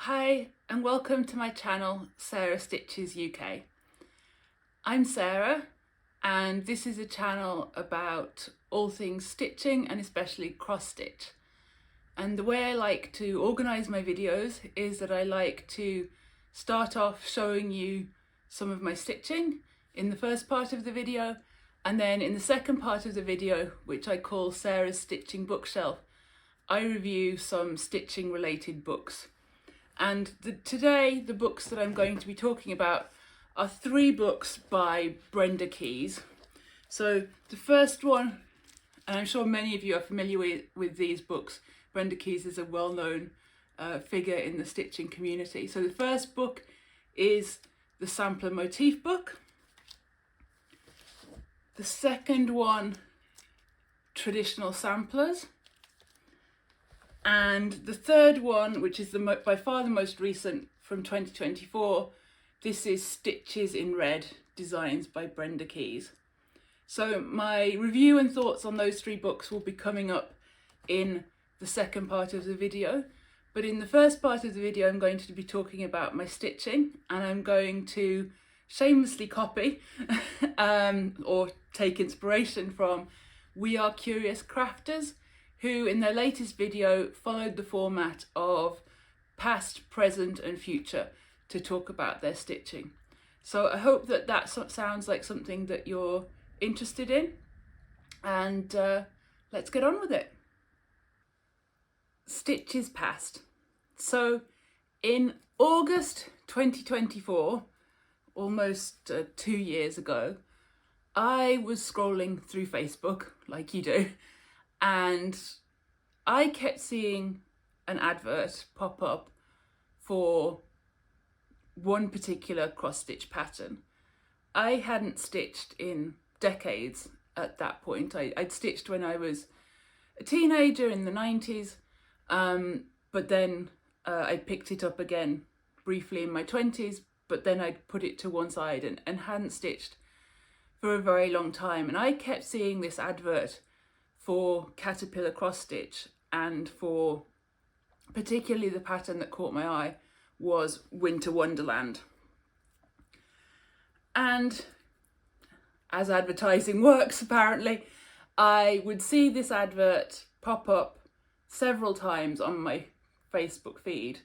Hi and welcome to my channel, Sarah Stitches UK. I'm Sarah and this is a channel about all things stitching and especially cross stitch. And the way I like to organise my videos is that I like to start off showing you some of my stitching in the first part of the video, and then in the second part of the video, which I call Sarah's Stitching Bookshelf, I review some stitching related books. And today, the books that I'm going to be talking about are three books by Brenda Keys. So the first one, and I'm sure many of you are familiar with these books, Brenda Keys is a well-known figure in the stitching community. So the first book is the Sampler Motif book. The second one, Traditional Samplers. And the third one, which is by far the most recent from 2024, this is Stitches in Red, Designs by Brenda Keys. So my review and thoughts on those three books will be coming up in the second part of the video. But in the first part of the video, I'm going to be talking about my stitching, and I'm going to shamelessly copy or take inspiration from We Are Curious Crafters, who in their latest video followed the format of past, present and future to talk about their stitching. So I hope that sounds like something that you're interested in, and let's get on with it. Stitches past. So in August 2024, almost 2 years ago, I was scrolling through Facebook like you do, and I kept seeing an advert pop up for one particular cross stitch pattern. I hadn't stitched in decades at that point. I'd stitched when I was a teenager in the 90s, but then I picked it up again briefly in my 20s, but then I'd put it to one side and hadn't stitched for a very long time. And I kept seeing this advert for caterpillar cross stitch, and for particularly the pattern that caught my eye was Winter Wonderland. And as advertising works, apparently, I would see this advert pop up several times on my Facebook feed,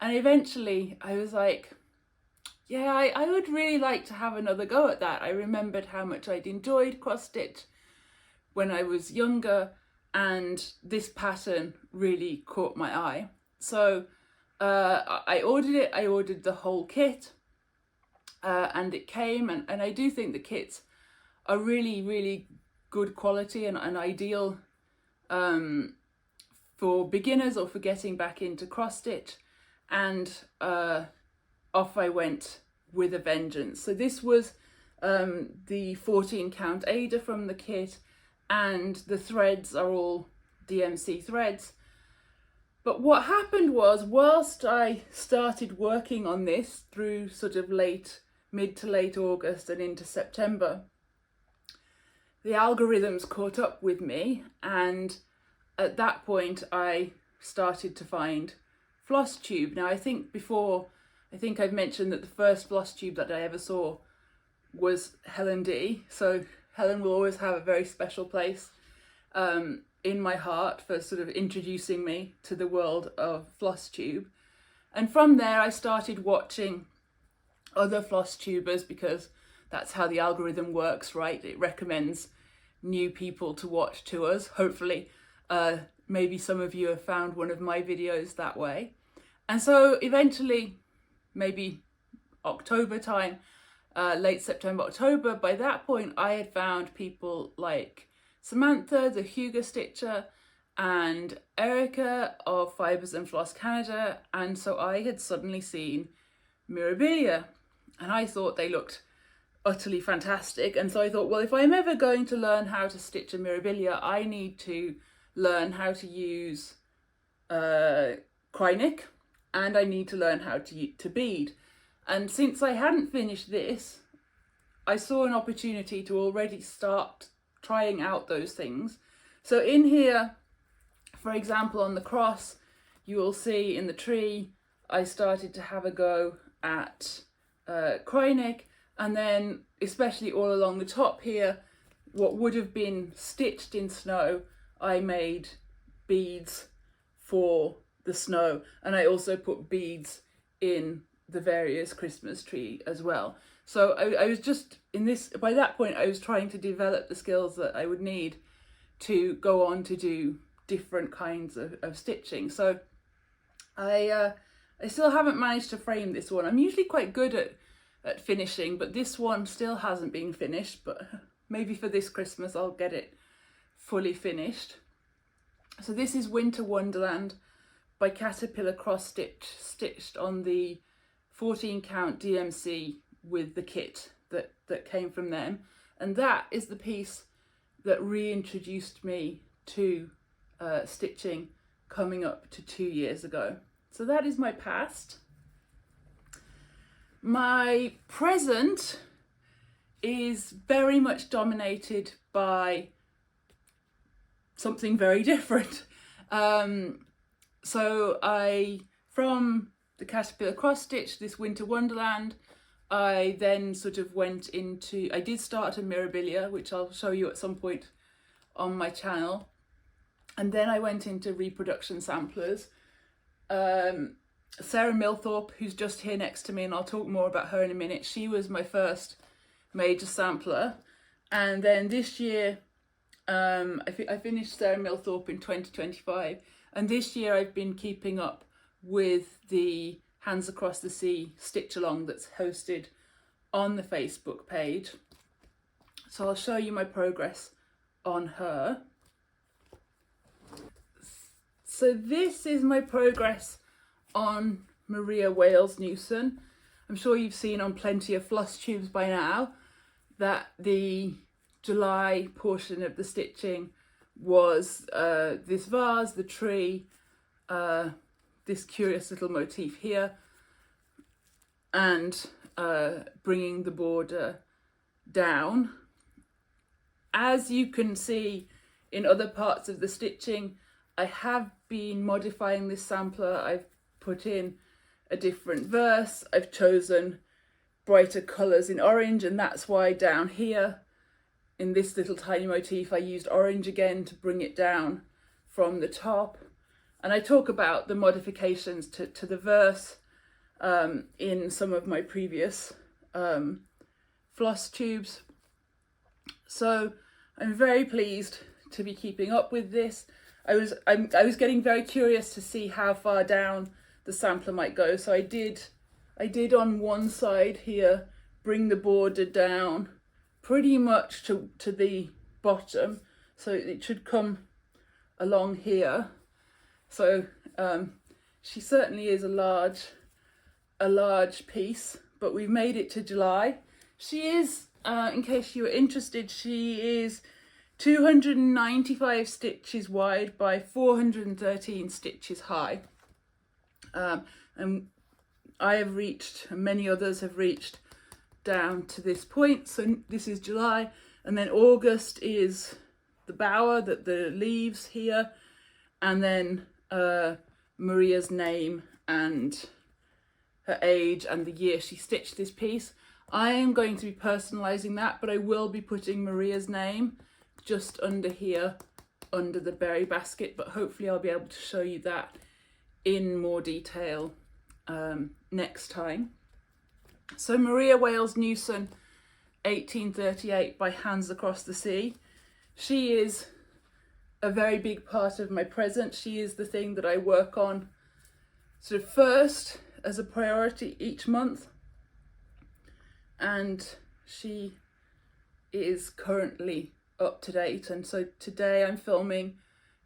and eventually I was like, yeah, I would really like to have another go at that. I remembered how much I'd enjoyed cross stitch when I was younger, and this pattern really caught my eye. So I ordered it. I ordered the whole kit, and it came, and I do think the kits are really, really good quality and ideal for beginners or for getting back into cross stitch. And off I went with a vengeance. So this was the 14 count Ada from the kit, and the threads are all DMC threads. But what happened was, whilst I started working on this through sort of mid to late August and into September, the algorithms caught up with me, and at that point I started to find Flosstube. Now I think I've mentioned that the first Flosstube that I ever saw was Helen D. So Helen will always have a very special place in my heart for sort of introducing me to the world of Flosstube. And from there I started watching other Flosstubers, because that's how the algorithm works, right? It recommends new people to watch to us. Hopefully, maybe some of you have found one of my videos that way. And so eventually, maybe October time, late September, October, by that point I had found people like Samantha, the Hugo Stitcher, and Erica of Fibres and Floss Canada, and so I had suddenly seen Mirabilia, and I thought they looked utterly fantastic. And so I thought, well, if I'm ever going to learn how to stitch a Mirabilia, I need to learn how to use Krynic, and I need to learn how to bead. And since I hadn't finished this, I saw an opportunity to already start trying out those things. So in here, for example, on the cross, you will see in the tree I started to have a go at Krynic, and then especially all along the top here, what would have been stitched in snow, I made beads for the snow, and I also put beads in the various Christmas tree as well. So I was just by that point I was trying to develop the skills that I would need to go on to do different kinds of stitching. So I still haven't managed to frame this one. I'm usually quite good at finishing, but this one still hasn't been finished, but maybe for this Christmas I'll get it fully finished. So this is Winter Wonderland by Caterpillar cross stitched on the 14 count DMC with the kit that came from them, and that is the piece that reintroduced me to stitching coming up to 2 years ago. So that is my past. My present is very much dominated by something very different. So from the Caterpillar cross stitch, this Winter Wonderland, I then sort of went into, I did start a Mirabilia, which I'll show you at some point on my channel. And then I went into reproduction samplers. Sarah Milthorpe, who's just here next to me, and I'll talk more about her in a minute, she was my first major sampler. And then this year, I finished Sarah Milthorpe in 2025, and this year I've been keeping up with the Hands Across the Sea stitch along that's hosted on the Facebook page. So I'll show you my progress on her. So this is my progress on Maria Wales Newson. I'm sure you've seen on plenty of Flosstubers by now that the July portion of the stitching was this vase, the tree, this curious little motif here, and bringing the border down. As you can see in other parts of the stitching, I have been modifying this sampler. I've put in a different verse, I've chosen brighter colours in orange, and that's why down here in this little tiny motif I used orange again to bring it down from the top. And I talk about the modifications to the verse in some of my previous Flosstubes. So I'm very pleased to be keeping up with this. I was getting very curious to see how far down the sampler might go. So I did on one side here bring the border down pretty much to the bottom, so it should come along here. So she certainly is a large piece, but we've made it to July. She is, in case you were interested, she is 295 stitches wide by 413 stitches high. And I have reached, and many others have reached down to this point. So this is July, and then August is the bower, the leaves here, and then Maria's name and her age and the year she stitched this piece. I am going to be personalising that, but I will be putting Maria's name just under here, under the berry basket, but hopefully I'll be able to show you that in more detail next time. So Maria Wales Newson, 1838 by Hands Across the Sea. She is a very big part of my present. She is the thing that I work on sort of first as a priority each month, and she is currently up to date. And so today I'm filming,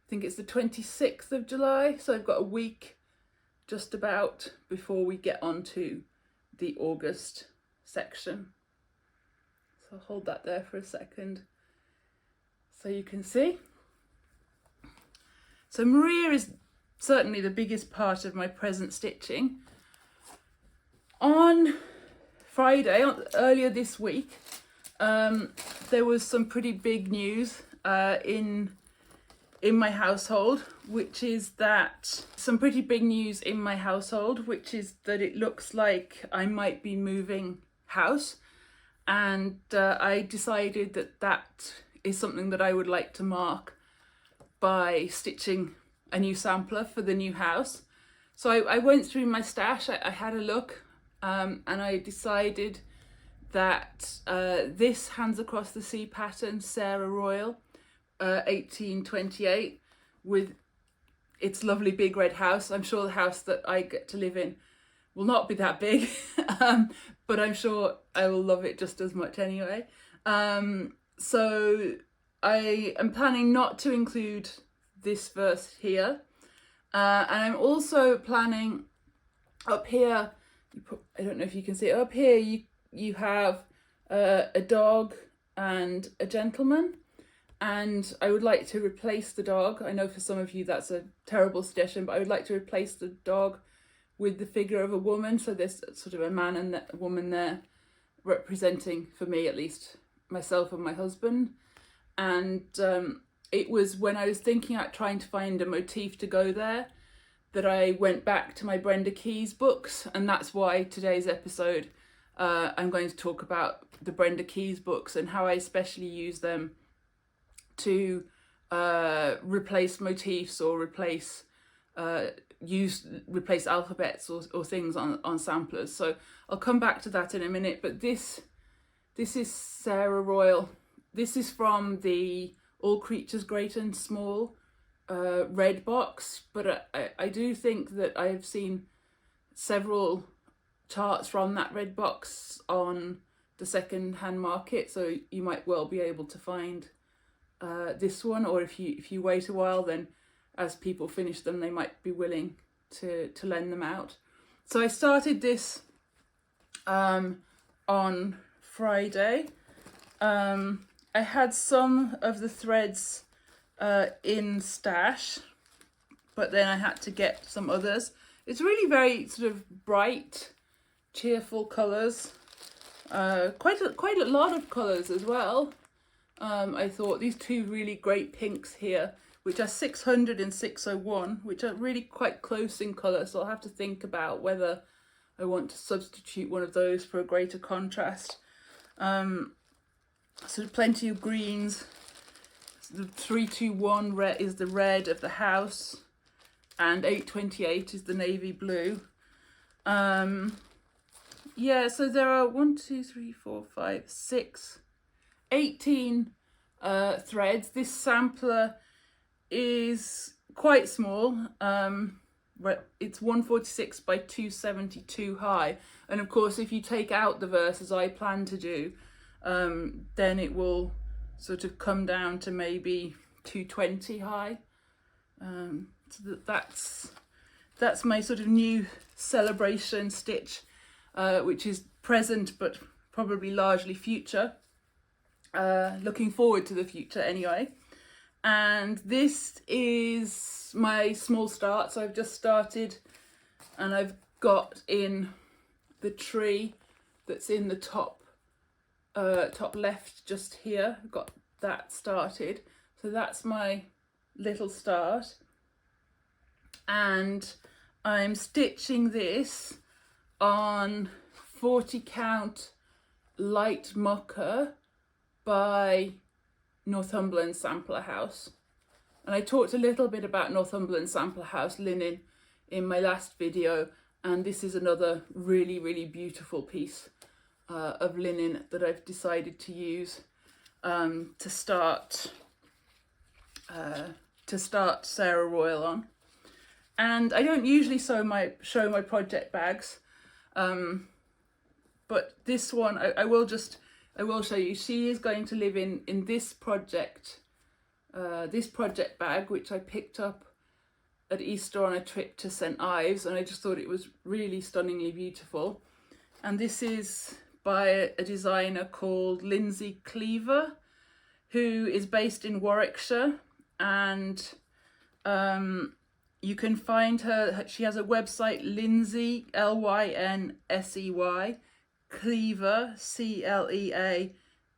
I think it's the 26th of July, so I've got a week just about before we get on to the August section. So I'll hold that there for a second so you can see. So Maria is certainly the biggest part of my present stitching. On Friday, earlier this week, there was some pretty big news in in my household, which is that some pretty big news in my household, which is that it looks like I might be moving house. And I decided that that is something that I would like to mark by stitching a new sampler for the new house. So I went through my stash, I had a look, and I decided that this Hands Across the Sea pattern, Sarah Royle, 1828, with its lovely big red house. I'm sure the house that I get to live in will not be that big, but I'm sure I will love it just as much anyway. So I am planning not to include this verse here, and I'm also planning up here, I don't know if you can see it, up here you have a dog and a gentleman, and I would like to replace the dog. I know for some of you that's a terrible suggestion, but I would like to replace the dog with the figure of a woman. So there's sort of a man and a woman there representing, for me at least, myself and my husband. And it was when I was thinking out trying to find a motif to go there that I went back to my Brenda Keys books, and that's why today's episode I'm going to talk about the Brenda Keys books and how I especially use them to replace motifs or replace alphabets or things on samplers. So I'll come back to that in a minute, but this is Sarah Royle. This is from the All Creatures Great and Small red box, but I do think that I've seen several charts from that red box on the second-hand market, so you might well be able to find this one, or if you wait a while, then as people finish them they might be willing to lend them out. So I started this on Friday. I had some of the threads in stash, but then I had to get some others. It's really very sort of bright, cheerful colours, quite a lot of colours as well. I thought these two really great pinks here, which are 600 and 601, which are really quite close in colour, so I'll have to think about whether I want to substitute one of those for a greater contrast. So plenty of greens. The 321 red is the red of the house, and 828 is the navy blue. Yeah, so there are 18 threads. This sampler is quite small. It's 146 by 272 high, and of course if you take out the verses I plan to do, then it will sort of come down to maybe 220 high. So that's my sort of new celebration stitch, which is present but probably largely future. Looking forward to the future anyway. And this is my small start. So I've just started, and I've got in the tree that's in the top left just here. I've got that started. So that's my little start. And I'm stitching this on 40 count Light Mocha by Northumberland Sampler House. And I talked a little bit about Northumberland Sampler House linen in my last video, and this is another really, really beautiful piece of linen that I've decided to use to start Sarah Royle on. And I don't usually show my project bags, but this one I will show you. She is going to live in this project bag, which I picked up at Easter on a trip to St Ives, and I just thought it was really stunningly beautiful. And this is by a designer called Lindsay Cleaver, who is based in Warwickshire, and you can find her. She has a website, Lindsay, Lynsey, Cleaver,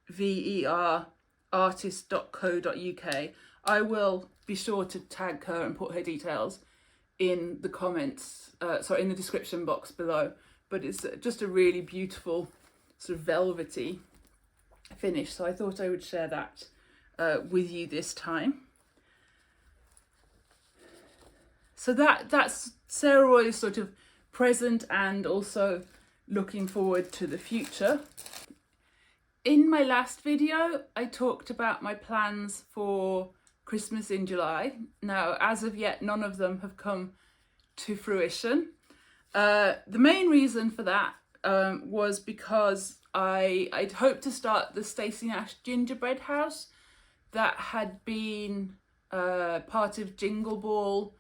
Cleaver, artist.co.uk. I will be sure to tag her and put her details in the comments, sorry, in the description box below. But it's just a really beautiful sort of velvety finish, so I thought I would share that with you this time. So that's Sarah Royle's sort of present and also looking forward to the future. In my last video, I talked about my plans for Christmas in July. Now, as of yet, none of them have come to fruition. The main reason for that was because I'd hoped to start the Stacey Nash gingerbread house that had been part of Jingle Ball,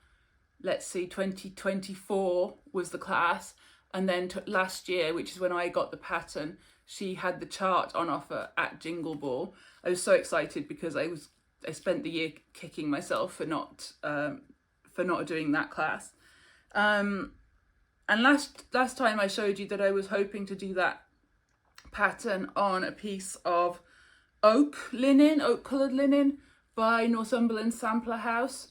let's see, 2024 was the class, and then last year, which is when I got the pattern, she had the chart on offer at Jingle Ball. I was so excited because I spent the year kicking myself for not doing that class. And last time I showed you that I was hoping to do that pattern on a piece of oak coloured linen by Northumberland Sampler House.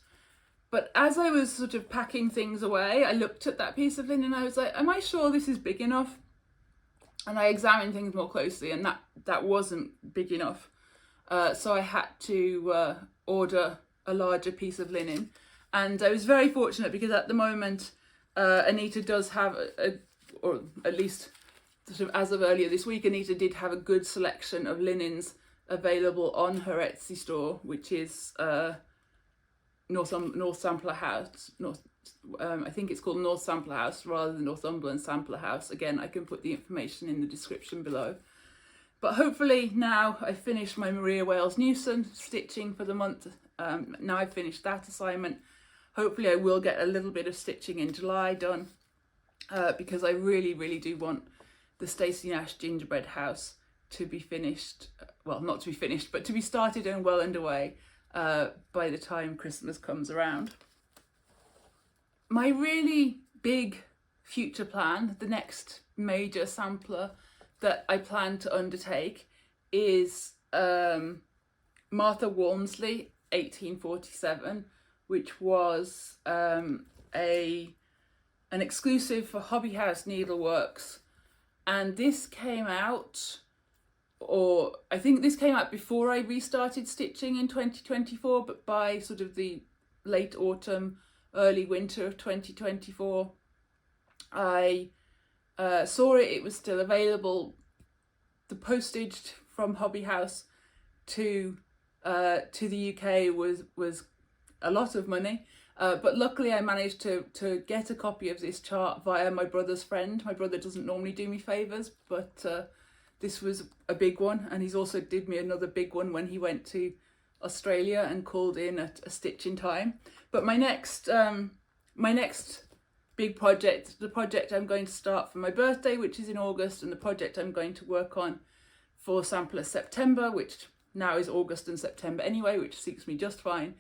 But as I was sort of packing things away, I looked at that piece of linen and I was like, am I sure this is big enough? And I examined things more closely, and that wasn't big enough. So I had to order a larger piece of linen. And I was very fortunate because at the moment, Anita does have, or at least sort of as of earlier this week, Anita did have a good selection of linens available on her Etsy store, which is North Sampler House. I think it's called North Sampler House rather than Northumberland Sampler House. Again, I can put the information in the description below. But hopefully now I've finished my Maria Wales Newson stitching for the month. Now I've finished that assignment. Hopefully I will get a little bit of stitching in July done because I really, really do want the Stacey Nash gingerbread house to be finished. Well, not to be finished, but to be started and well underway by the time Christmas comes around. My really big future plan, the next major sampler that I plan to undertake is Martha Walmsley 1847, which was an exclusive for Hobby House Needleworks, and this came out, or I think this came out before I restarted stitching in 2024, but by sort of the late autumn, early winter of 2024, I saw it was still available. The postage from Hobby House to the UK was a lot of money, but luckily I managed to get a copy of this chart via my brother's friend. My brother doesn't normally do me favours, but this was a big one, and he's also did me another big one when he went to Australia and called in at a stitch in time. But my next big project, the project I'm going to start for my birthday, which is in August, and the project I'm going to work on for Sampler September, which now is August and September anyway, which suits me just fine,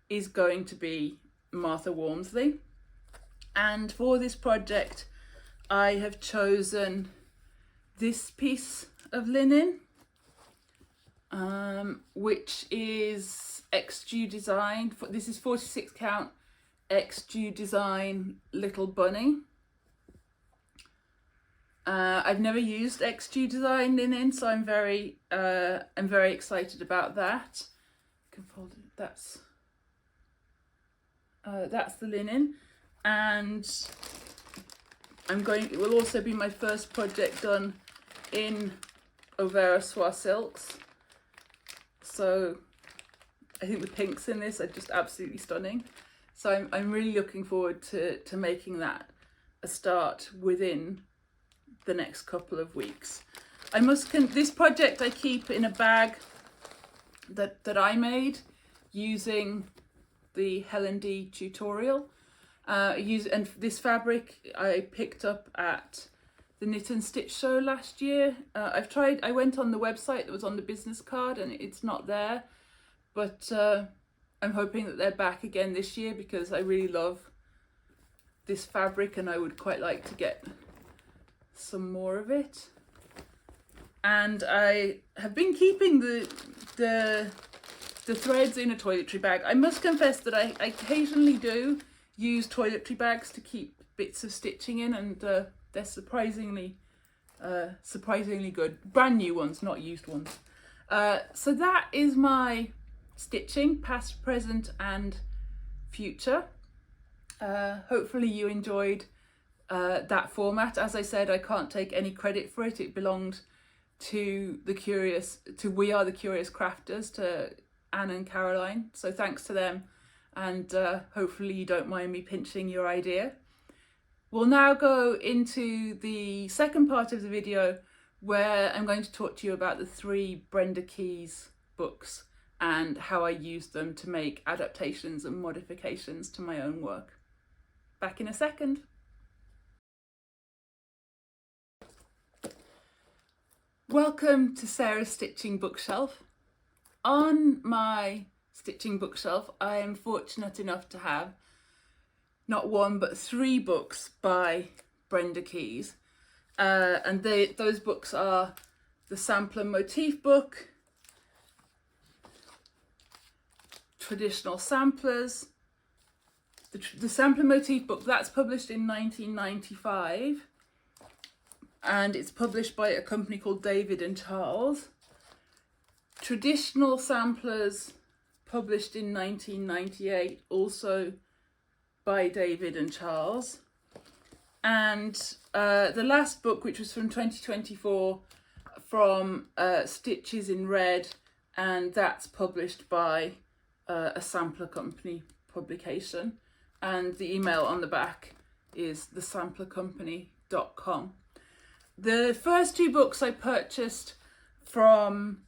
is going to be Martha Walmsley. And for this project I have chosen this piece of linen, which is XG Design. This is 46 count XG Design Little Bunny. I've never used XG Design linen, so I'm very excited about that. I can fold it. That's the linen, and it will also be my first project done in Overa Soie silks. So I think the pinks in this are just absolutely stunning. So I'm really looking forward to making that a start within the next couple of weeks. This project I keep in a bag that I made using the Helen D tutorial. And this fabric I picked up at the Knit and Stitch show last year. I went on the website that was on the business card and it's not there, but I'm hoping that they're back again this year because I really love this fabric and I would quite like to get some more of it. And I have been keeping the the threads in a toiletry bag. I must confess that I occasionally do use toiletry bags to keep bits of stitching in, and they're surprisingly good. Brand new ones, not used ones. So that is my stitching, past, present and future. Hopefully you enjoyed that format. As I said, I can't take any credit for it. It belonged to We Are the Curious Crafters, to Anne and Caroline. So thanks to them, and hopefully you don't mind me pinching your idea. We'll now go into the second part of the video, where I'm going to talk to you about the 3 Brenda Keys books and how I used them to make adaptations and modifications to my own work. Back in a second. Welcome to Sarah's Stitching Bookshelf. On my stitching bookshelf, I am fortunate enough to have not 1 but 3 books by Brenda Keys, and those books are the Sampler Motif book, Traditional Samplers. The Sampler Motif book, that's published in 1995, and it's published by a company called David and Charles. Traditional Samplers, published in 1998, also by David and Charles. And the last book, which was from 2024, from Stitches in Red, and that's published by a sampler company publication, and the email on the back is thesamplercompany.com. The first 2 books I purchased from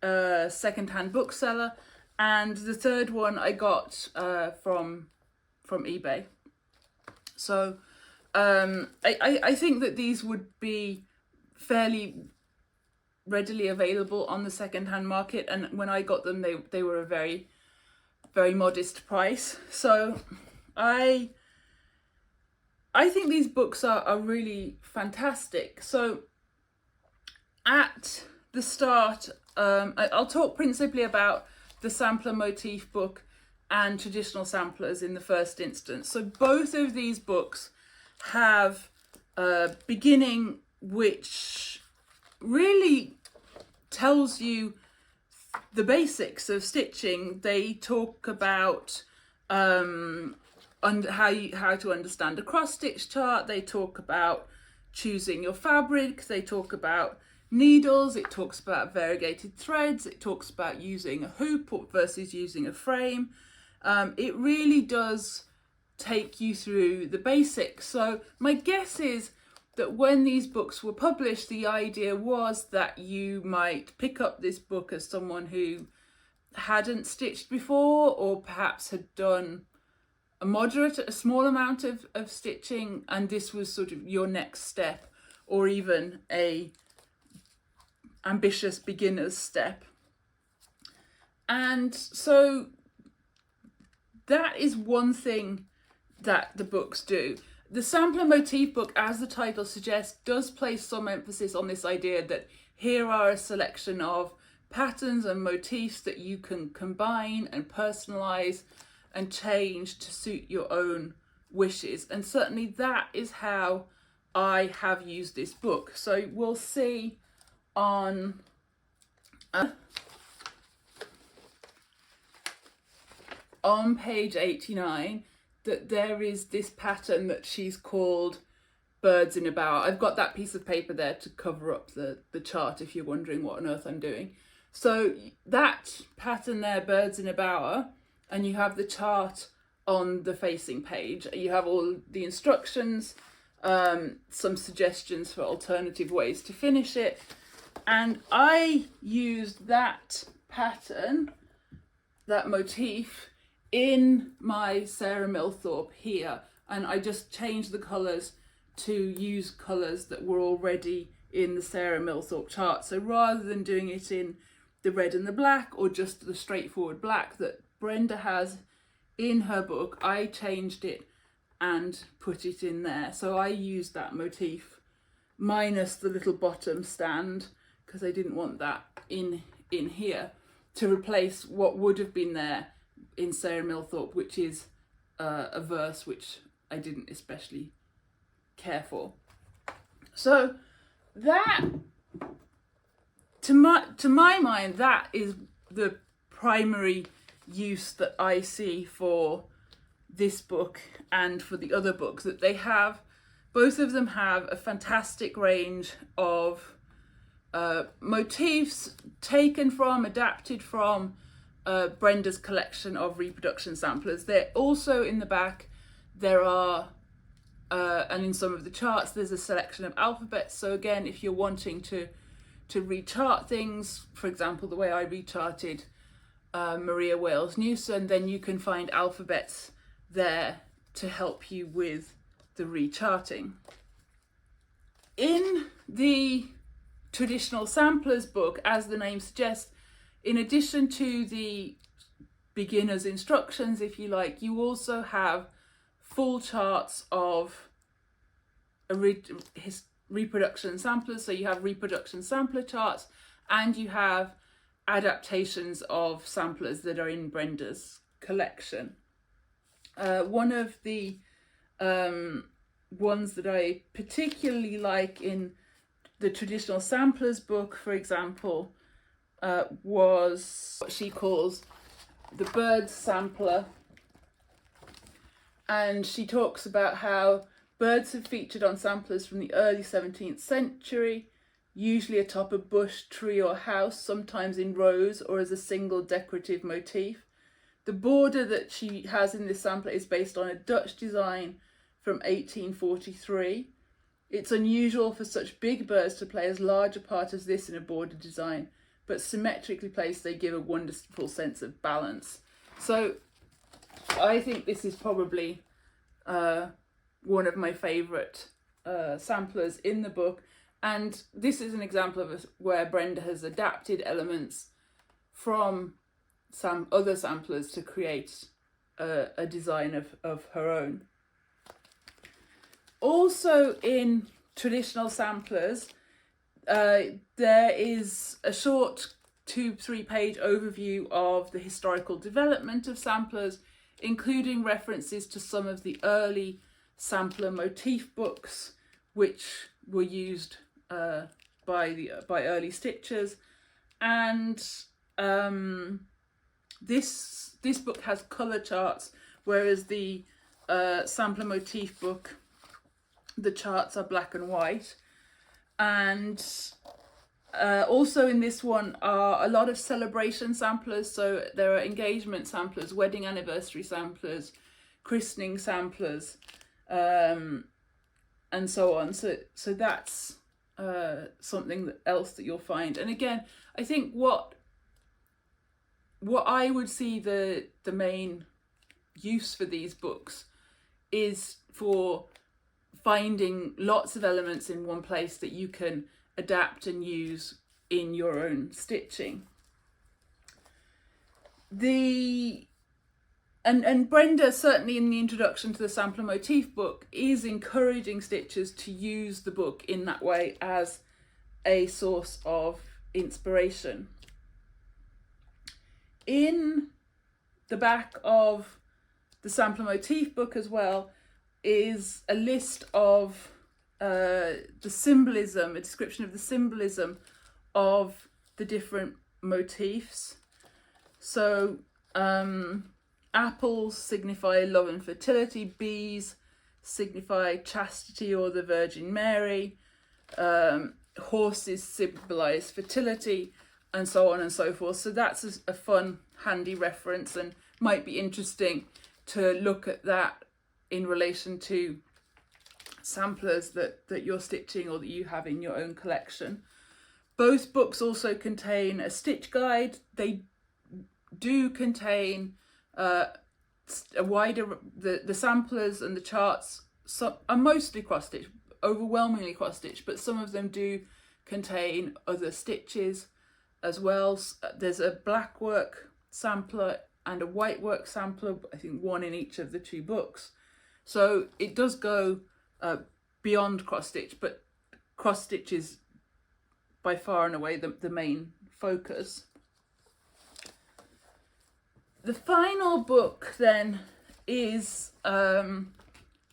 a second-hand bookseller, and the third one I got from eBay. So I think that these would be fairly readily available on the second-hand market, and when I got them they were a very, very modest price. So I think these books are really fantastic. So at the start, I'll talk principally about the Sampler Motif book and Traditional Samplers in the first instance. So both of these books have a beginning which really tells you the basics of stitching. They talk about how to understand a cross stitch chart. They talk about choosing your fabric. They talk about needles. It talks about variegated threads. It talks about using a hoop versus using a frame. It really does take you through the basics. So my guess is that when these books were published, the idea was that you might pick up this book as someone who hadn't stitched before, or perhaps had done a small amount of stitching, and this was sort of your next step, or even a ambitious beginner's step. And so that is one thing that the books do. The Sampler Motif book, as the title suggests, does place some emphasis on this idea that here are a selection of patterns and motifs that you can combine and personalize and change to suit your own wishes. And certainly that is how I have used this book. So we'll see on page 89 that there is this pattern that she's called Birds in a Bower. I've got that piece of paper there to cover up the chart if you're wondering what on earth I'm doing. So that pattern there, Birds in a Bower, and you have the chart on the facing page. You have all the instructions, some suggestions for alternative ways to finish it. And I used that pattern, that motif, in my Sarah Millthorpe here, and I just changed the colours to use colours that were already in the Sarah Millthorpe chart. So rather than doing it in the red and the black, or just the straightforward black that Brenda has in her book, I changed it and put it in there. So I used that motif minus the little bottom stand, because I didn't want that in here. to replace what would have been there in Sarah Millthorpe, which is a verse which I didn't especially care for. So that, to my mind, that is the primary use that I see for this book and for the other books, that they have, both of them have a fantastic range of motifs taken from, adapted from Brenda's collection of reproduction samplers. They're also in the back, there are, and in some of the charts, there's a selection of alphabets. So again, if you're wanting to rechart things, for example, the way I recharted Maria Wales Newson, then you can find alphabets there to help you with the recharting. In the traditional samplers book, as the name suggests, in addition to the beginner's instructions, if you like, you also have full charts of reproduction samplers. So you have reproduction sampler charts, and you have adaptations of samplers that are in Brenda's collection. One of the ones that I particularly like in the traditional samplers book, for example, was what she calls the bird sampler. And she talks about how birds have featured on samplers from the early 17th century, usually atop a bush, tree or house, sometimes in rows or as a single decorative motif. The border that she has in this sampler is based on a Dutch design from 1843. It's unusual for such big birds to play as large a part as this in a border design, but symmetrically placed they give a wonderful sense of balance. So I think this is probably one of my favourite samplers in the book, and this is an example of where Brenda has adapted elements from some other samplers to create a design of her own. Also in traditional samplers, there is a short 2-3 page overview of the historical development of samplers, including references to some of the early sampler motif books which were used by early stitchers. And this book has colour charts, whereas the sampler motif book, the charts are black and white. And also in this one are a lot of celebration samplers. So there are engagement samplers, wedding anniversary samplers, christening samplers, and so on. So that's something else that you'll find. And again, I think what I would see the main use for these books is for finding lots of elements in one place that you can adapt and use in your own stitching. And Brenda, certainly in the introduction to the sampler motif book, is encouraging stitchers to use the book in that way as a source of inspiration. In the back of the sampler motif book as well is a list of the symbolism, a description of the symbolism of the different motifs. So apples signify love and fertility, bees signify chastity or the Virgin Mary, horses symbolize fertility, and so on and so forth. So that's a fun, handy reference, and might be interesting to look at that in relation to samplers that you're stitching or that you have in your own collection. Both books also contain a stitch guide. They do contain a wider, the samplers and the charts are mostly cross-stitch, overwhelmingly cross-stitch, but some of them do contain other stitches as well. There's a black work sampler and a white work sampler, I think one in each of the two books. So it does go beyond cross-stitch, but cross-stitch is by far and away the main focus. The final book then is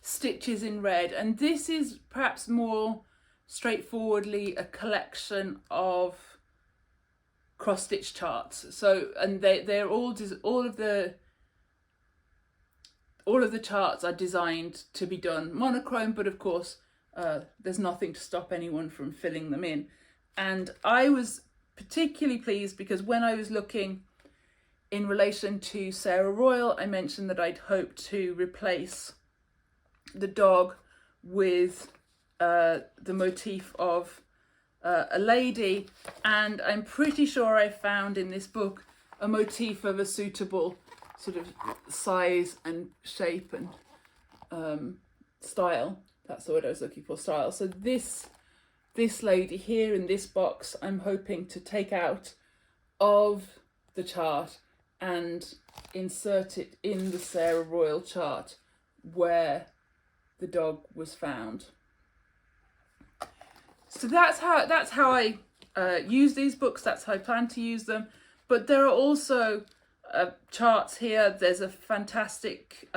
Stitches in Red, and this is perhaps more straightforwardly a collection of cross-stitch charts. So, and they're all of the charts are designed to be done monochrome, but of course there's nothing to stop anyone from filling them in. And I was particularly pleased because when I was looking in relation to Sarah Royle, I mentioned that I'd hoped to replace the dog with the motif of a lady, and I'm pretty sure I found in this book a motif of a suitable sort of size and shape and style. That's the word I was looking for, style. So this lady here in this box, I'm hoping to take out of the chart and insert it in the Sarah Royle chart where the dog was found. So that's how I use these books. That's how I plan to use them. But there are also charts here. There's a fantastic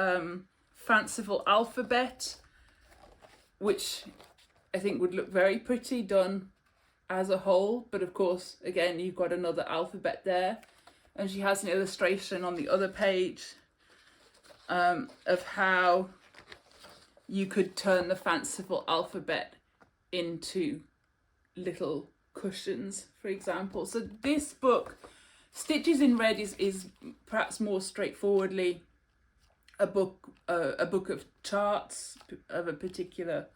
fanciful alphabet, which I think would look very pretty done as a whole. But of course, again, you've got another alphabet there. And she has an illustration on the other page of how you could turn the fanciful alphabet into little cushions, for example. So this book, Stitches in Red, is perhaps more straightforwardly a book of charts of a particular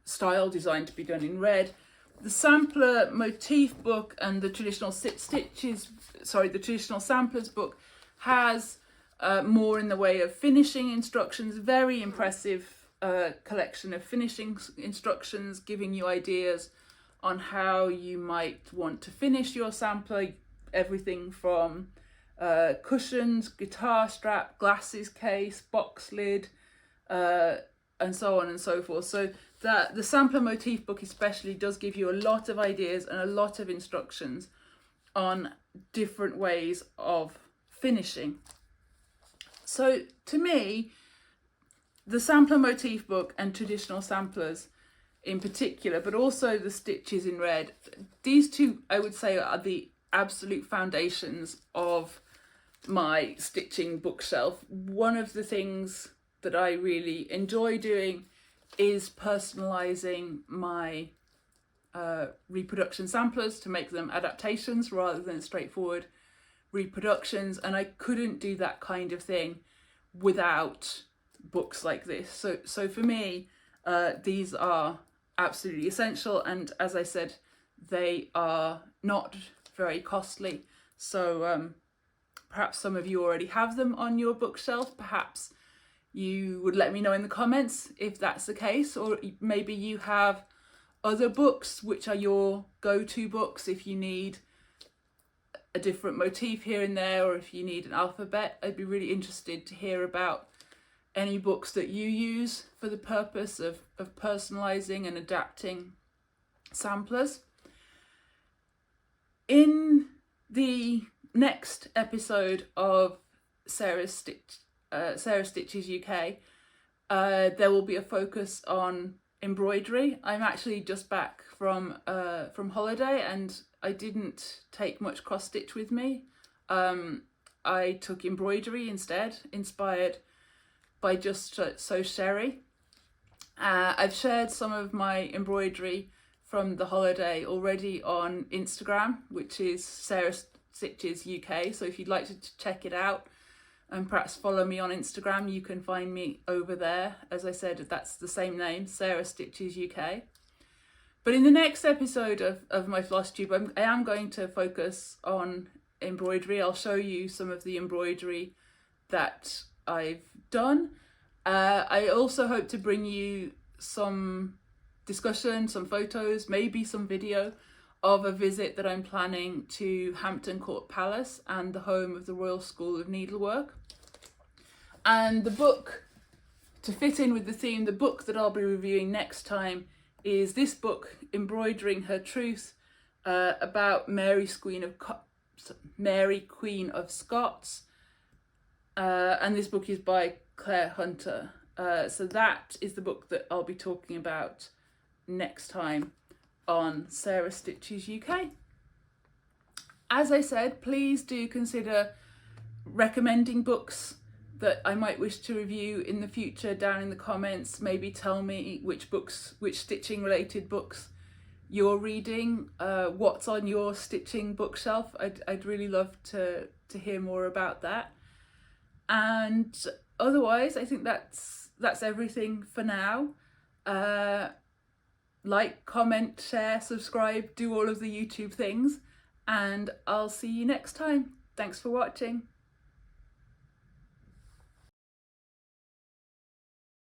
style designed to be done in red. The sampler motif book and the traditional the traditional samplers book has more in the way of finishing instructions. Very impressive collection of finishing instructions, giving you ideas on how you might want to finish your sampler. Everything from cushions, guitar strap, glasses case, box lid, and so on and so forth. So that the sampler motif book especially does give you a lot of ideas and a lot of instructions on different ways of finishing. So to me, the sampler motif book and traditional samplers in particular, but also the Stitches in Red, these two I would say are the absolute foundations of my stitching bookshelf. One of the things that I really enjoy doing is personalising my reproduction samplers to make them adaptations rather than straightforward reproductions, and I couldn't do that kind of thing without books like this. So for me, these are absolutely essential, and as I said, they are not very costly. So perhaps some of you already have them on your bookshelf. Perhaps you would let me know in the comments if that's the case, or maybe you have other books which are your go-to books if you need a different motif here and there, or if you need an alphabet. I'd be really interested to hear about any books that you use for the purpose of personalising and adapting samplers. In the next episode of Sarah Stitches UK, there will be a focus on embroidery. I'm actually just back from holiday, and I didn't take much cross stitch with me. I took embroidery instead, inspired by Just So Sherry. I've shared some of my embroidery from the holiday already on Instagram, which is Sarah Stitches UK. So if you'd like to check it out and perhaps follow me on Instagram, you can find me over there. As I said, that's the same name, Sarah Stitches UK. But in the next episode of my Flosstube, I am going to focus on embroidery. I'll show you some of the embroidery that I've done. I also hope to bring you some discussion, some photos, maybe some video of a visit that I'm planning to Hampton Court Palace and the home of the Royal School of Needlework. And the book, to fit in with the theme, the book that I'll be reviewing next time is this book, Embroidering Her Truth, about Mary Queen Mary, Queen of Scots. And this book is by Claire Hunter. So that is the book that I'll be talking about next time on Sarah Stitches UK. As I said, please do consider recommending books that I might wish to review in the future down in the comments. Maybe tell me which stitching related books you're reading, what's on your stitching bookshelf. I'd really love to hear more about that. And otherwise, I think that's everything for now. Like, comment, share, subscribe, do all of the YouTube things, and I'll see you next time. Thanks for watching.